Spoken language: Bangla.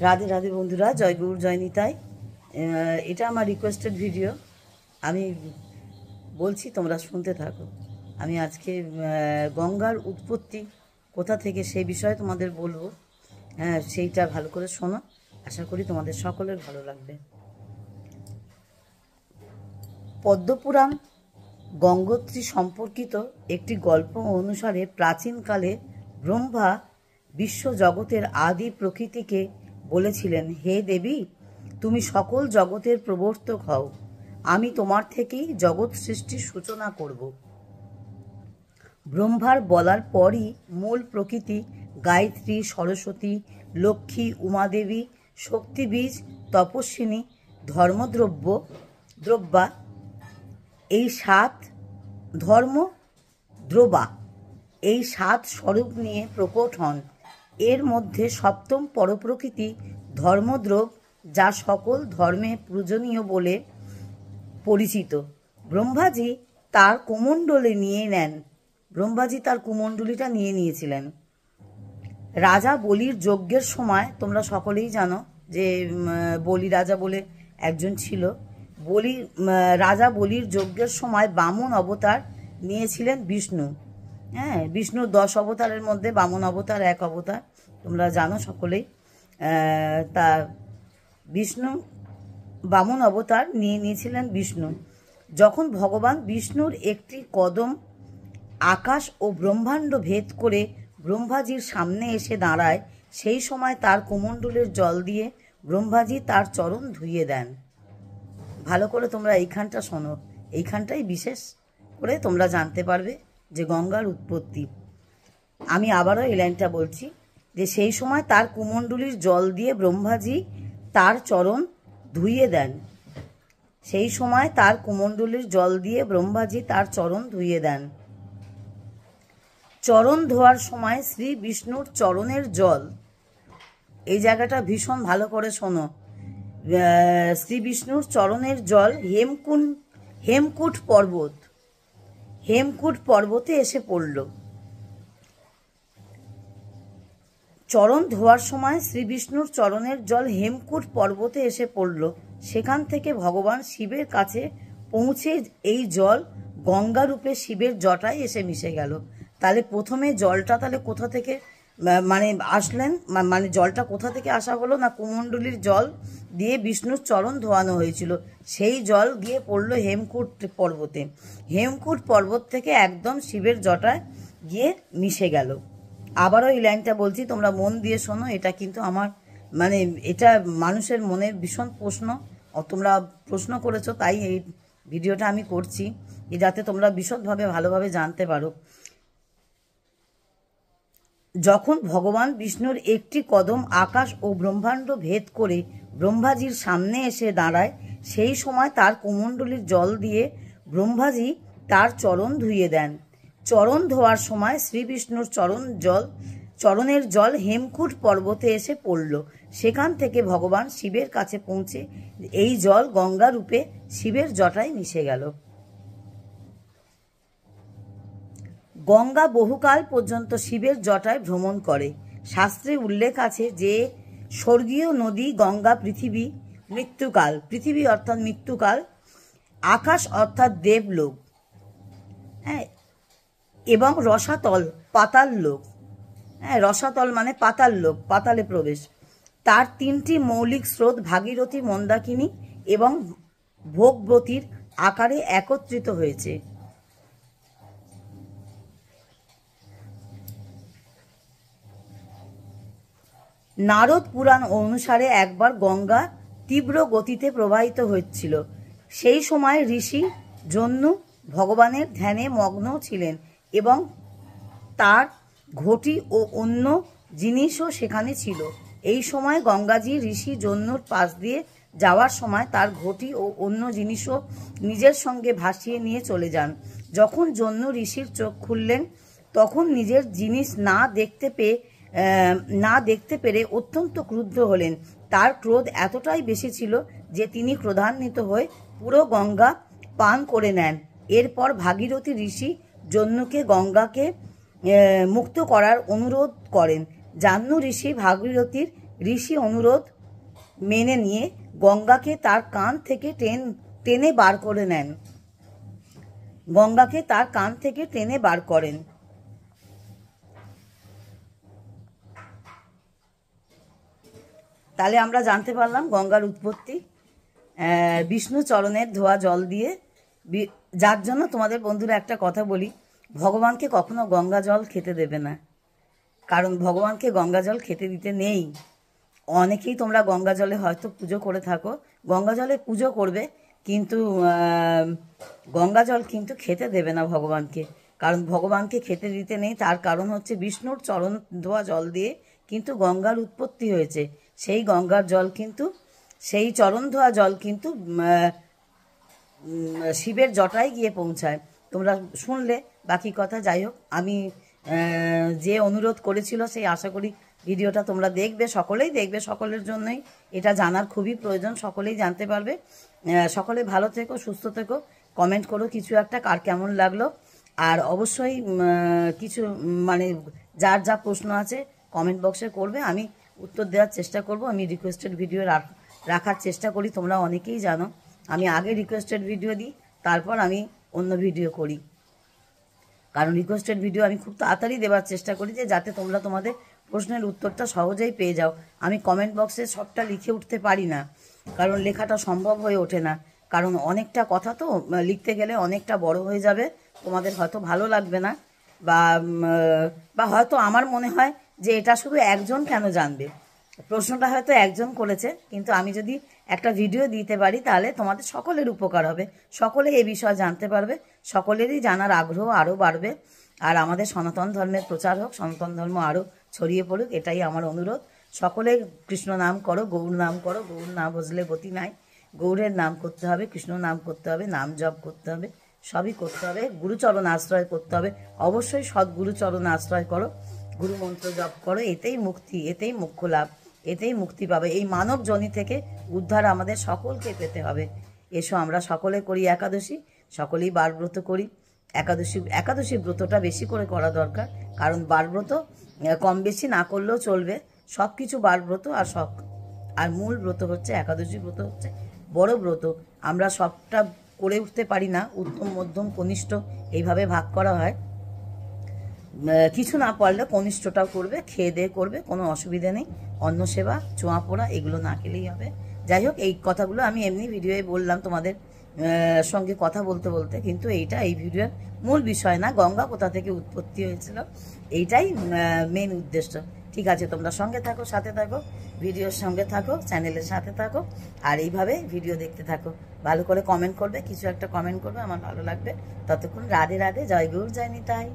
রাধে রাধে বন্ধুরা, জয় গুরু জয় নিতাই। এটা আমার রিকোয়েস্টেড ভিডিও, আমি বলছি তোমরা শুনতে থাকো। আমি আজকে গঙ্গার উৎপত্তি কোথা থেকে সেই বিষয়ে তোমাদের বলবো। হ্যাঁ, সেইটা ভালো করে শোনো, আশা করি তোমাদের সকলের ভালো লাগবে। পদ্মপুরাণ গঙ্গোত্রী সম্পর্কিত একটি গল্প অনুসারে প্রাচীনকালে ব্রহ্মা বিশ্বজগতের আদি প্রকৃতিকে বলেছিলেন, হে দেবী, তুমি সকল জগতের প্রবর্তক হও, আমি তোমার থেকেই জগৎ সৃষ্টির সূচনা করব। ব্রহ্মার বলার পরই মূল প্রকৃতি গায়ত্রী, সরস্বতী, লক্ষ্মী, উমাদেবী, শক্তিবীজ, তপস্বিনী, দ্রব্যা এই সাত স্বরূপ নিয়ে প্রকট হন। এর মধ্যে সপ্তম পরপ্রকৃতি ধর্মদ্রব, যা সকল ধর্মে পূজনীয় বলে পরিচিত। ব্রহ্মাজি তার কুমণ্ডলীটা নিয়ে নিয়েছিলেন। রাজা বলির যজ্ঞের সময়, তোমরা সকলেই জানো যে বলি রাজা বলে একজন ছিল। রাজা বলির যজ্ঞের সময় বামন অবতার নিয়েছিলেন বিষ্ণু। হ্যাঁ, বিষ্ণুর 10 অবতারের মধ্যে বামন অবতার এক অবতার, তোমরা জানো সকলেই। তা বামন অবতার নিয়েছিলেন বিষ্ণু। যখন ভগবান বিষ্ণুর একটি কদম আকাশ ও ব্রহ্মাণ্ড ভেদ করে ব্রহ্মাজির সামনে এসে দাঁড়ায়, সেই সময় তার কুমণ্ডলের জল দিয়ে ব্রহ্মাজি তার চরণ ধুইয়ে দেন। ভালো করে তোমরা এইখানটা শোনো, এইখানটাই বিশেষ করে তোমরা জানতে পারবে যে গঙ্গার উৎপত্তি। আমি আবারও এই লাইনটা বলছি, যে সেই সময় তার কুমণ্ডলীর জল দিয়ে ব্রহ্মাজি তার চরণ ধুইয়ে দেন। সেই সময় তার কুমণ্ডলীর জল দিয়ে ব্রহ্মাজি তার চরণ ধুইয়ে দেন। চরণ ধোয়ার সময় শ্রী বিষ্ণুর চরণের জল, এই জায়গাটা ভীষণ ভালো করে শোনো, শ্রী বিষ্ণুর চরণের জল হেমকূট পর্বতে এসে পড়ল। চরণ ধোয়ার সময় শ্রী বিষ্ণুর চরণের জল হেমকূট পর্বতে এসে পড়ল। সেখান থেকে ভগবান শিবের কাছে পৌঁছে এই জল গঙ্গা রূপে শিবের জটায় এসে মিশে গেল। তাহলে প্রথমে জলটা তাহলে কোথা থেকে আসলেন, জলটা কোথা থেকে আসা হলো না, কুমণ্ডলীর জল দিয়ে বিষ্ণুর চরণ ধোয়ানো হয়েছিল, সেই জল গিয়ে পড়লো হেমকূট পর্বতে। হেমকূট পর্বত থেকে একদম শিবের জটায় গিয়ে মিশে গেল। আবারও এই লাইনটা বলছি, তোমরা মন দিয়ে শোনো। এটা কিন্তু আমার এটা মানুষের মনে ভীষণ প্রশ্ন, তোমরা প্রশ্ন করেছো, তাই এই ভিডিওটা আমি করছি, যাতে তোমরা বিশদভাবে ভালোভাবে জানতে পারো। যখন ভগবান বিষ্ণুর একটি কদম আকাশ ও ব্রহ্মাণ্ড ভেদ করে ব্রহ্মাজির সামনে এসে দাঁড়ায়, সেই সময় তার কুমণ্ডলীর জল দিয়ে ব্রহ্মাজি তার চরণ ধুইয়ে দেন। চরণ ধোয়ার সময় শ্রী বিষ্ণুর চরণের জল হেমকূট পর্বতে এসে পড়ল। সেখান থেকে ভগবান শিবের কাছে পৌঁছে এই জল গঙ্গা রূপে শিবের জটায় মিশে গেল। গঙ্গা বহুকাল পর্যন্ত শিবের জটায় ভ্রমণ করে। শাস্ত্রে উল্লেখ আছে যে স্বর্গীয় নদী গঙ্গা, পৃথিবী অর্থাৎ মৃত্যুকাল, আকাশ অর্থাৎ দেবলোক, হ্যাঁ, এবং রসাতল পাতাল লোক। হ্যাঁ, রসাতল মানে পাতাল লোক, পাতালে প্রবেশ। তার 3টি মৌলিক স্রোত ভাগীরথী, মন্দাকিনী এবং ভোগবতীর আকারে একত্রিত হয়েছে। নারদ পুরাণ অনুসারে একবার গঙ্গা তীব্র গতিতে প্রবাহিত হচ্ছিল। সেই সময় ঋষি জন্নু ভগবানের ধ্যানে মগ্ন ছিলেন এবং তার ঘটি ও অন্য জিনিসও সেখানে ছিল। এই সময় গঙ্গাজি ঋষি জন্নুর পাশ দিয়ে যাওয়ার সময় তার ঘটি ও অন্য জিনিসও নিজের সঙ্গে ভাসিয়ে নিয়ে চলে যান। যখন জন্নু ঋষির চোখ খুললেন, তখন নিজের জিনিস না দেখতে পেরে অত্যন্ত ক্রুদ্ধ হলেন। তার ক্রোধ এতটাই বেশি ছিল যে তিনি ক্রোধান্বিত হয়ে পুরো গঙ্গা পান করে নেন। এরপর ভাগীরথী ঋষি জন্নুকে গঙ্গাকে মুক্ত করার অনুরোধ করেন। জাহ্নু ঋষি ভাগীরথীর ঋষি অনুরোধ মেনে নিয়ে গঙ্গাকে তার কান থেকে টেনে বার করে নেন। গঙ্গাকে তার কান থেকে টেনে বার করেন। তাহলে আমরা জানতে পারলাম গঙ্গার উৎপত্তি বিষ্ণু চরণের ধোয়া জল দিয়ে। যার জন্য তোমাদের বন্ধুরা একটা কথা বলি, ভগবানকে কখনো গঙ্গা জল খেতে দেবে না, কারণ ভগবানকে গঙ্গা জল খেতে দিতে নেই। অনেকেই তোমরা গঙ্গা জলে হয়তো পুজো করে থাকো, গঙ্গা জলে পুজো করবে, কিন্তু গঙ্গা জল কিন্তু খেতে দেবে না ভগবানকে, কারণ ভগবানকে খেতে দিতে নেই। তার কারণ হচ্ছে বিষ্ণুর চরণ ধোয়া জল দিয়ে কিন্তু গঙ্গার উৎপত্তি হয়েছে। সেই গঙ্গার জল কিন্তু, সেই চরণ ধোয়া জল কিন্তু শিবের জটায় গিয়ে পৌঁছায়। তোমরা শুনলে বাকি কথা। যাই হোক, আমি যে অনুরোধ করেছিল সেই আশা করি ভিডিওটা তোমরা দেখবে, সকলেই দেখবে, সকলের জন্যই এটা জানার খুবই প্রয়োজন, সকলেই জানতে পারবে। সকলে ভালো থেকো, সুস্থ থেকো, কমেন্ট করো কিছু একটা কার কেমন লাগলো। আর অবশ্যই কিছু মানে যার যা প্রশ্ন আছে কমেন্ট বক্সে করবে, আমি উত্তর দেওয়ার চেষ্টা করব। আমি রিকোয়েস্টেড ভিডিও রাখার চেষ্টা করি, তোমরা অনেকেই জানো। আমি আগে রিকোয়েস্টেড ভিডিও দিই, তারপর আমি অন্য ভিডিও করি, কারণ রিকোয়েস্টেড ভিডিও আমি খুব তাড়াতাড়ি দেওয়ার চেষ্টা করি, যে যাতে তোমরা তোমাদের প্রশ্নের উত্তরটা সহজেই পেয়ে যাও। আমি কমেন্ট বক্সে সবটা লিখে উঠতে পারি না, কারণ লেখাটা সম্ভব হয়ে ওঠে না, কারণ অনেকটা কথা তো লিখতে গেলে অনেকটা বড় হয়ে যাবে, তোমাদের হয়তো ভালো লাগবে না, বা হয়তো আমার মনে হয় যে এটা শুধু একজন কেন জানবে, প্রশ্নটা হয়তো একজন করেছে, কিন্তু আমি যদি একটা ভিডিও দিতে পারি তাহলে তোমাদের সকলের উপকার হবে, সকলে এই বিষয়ে জানতে পারবে, সকলেরই জানার আগ্রহ আরও বাড়বে, আর আমাদের সনাতন ধর্মের প্রচার হোক, সনাতন ধর্ম আরও ছড়িয়ে পড়ুক, এটাই আমার অনুরোধ। সকলে কৃষ্ণ নাম করো, গৌর নাম করো, গৌর না বুঝলে গতি নাই, গৌরের নাম করতে হবে, কৃষ্ণ নাম করতে হবে, নাম জপ করতে হবে, সবই করতে হবে, গুরুচরণ আশ্রয় করতে হবে, অবশ্যই সদ্গুরুচরণ আশ্রয় করো, গুরু মন্ত্র জপ করো, এতেই মুক্তি, এতেই মোক্ষ লাভ, এতেই মুক্তি পাবে। এই মানব জনি থেকে উদ্ধার আমাদের সকলকে পেতে হবে। এসো আমরা সকলে করি একাদশী, সকলেই বারব্রত করি। একাদশী ব্রতটা বেশি করে করা দরকার, কারণ বারব্রত কম বেশি না করলেও চলবে, সব কিছু বারব্রত আর মূল ব্রত হচ্ছে একাদশী ব্রত, হচ্ছে বড় ব্রত। আমরা সবটা করে উঠতে পারি না, উত্তম মধ্যম কনিষ্ঠ এইভাবে ভাগ করা হয়। কিছু না পারলে কনিষ্ঠটাও করবে, খেয়ে দিয়ে করবে, কোনো অসুবিধা নেই। অন্ন সেবা, চোঁয়া পোড়া এগুলো না খেলেই হবে। যাই হোক, এই কথাগুলো আমি এমনি ভিডিওয়ে বললাম তোমাদের সঙ্গে কথা বলতে বলতে, কিন্তু এইটা এই ভিডিওর মূল বিষয় না, গঙ্গা কোথা থেকে উৎপত্তি হয়েছিল এইটাই মেন উদ্দেশ্য। ঠিক আছে, তোমরা সঙ্গে থাকো, সাথে থাকো, ভিডিওর সঙ্গে থাকো, চ্যানেলের সাথে থাকো, আর এইভাবে ভিডিও দেখতে থাকো। ভালো করে কমেন্ট করবে, কিছু একটা কমেন্ট করবে, আমার ভালো লাগবে। ততক্ষণ রাধে রাধে, জয় গৌর, জয় নিতাই।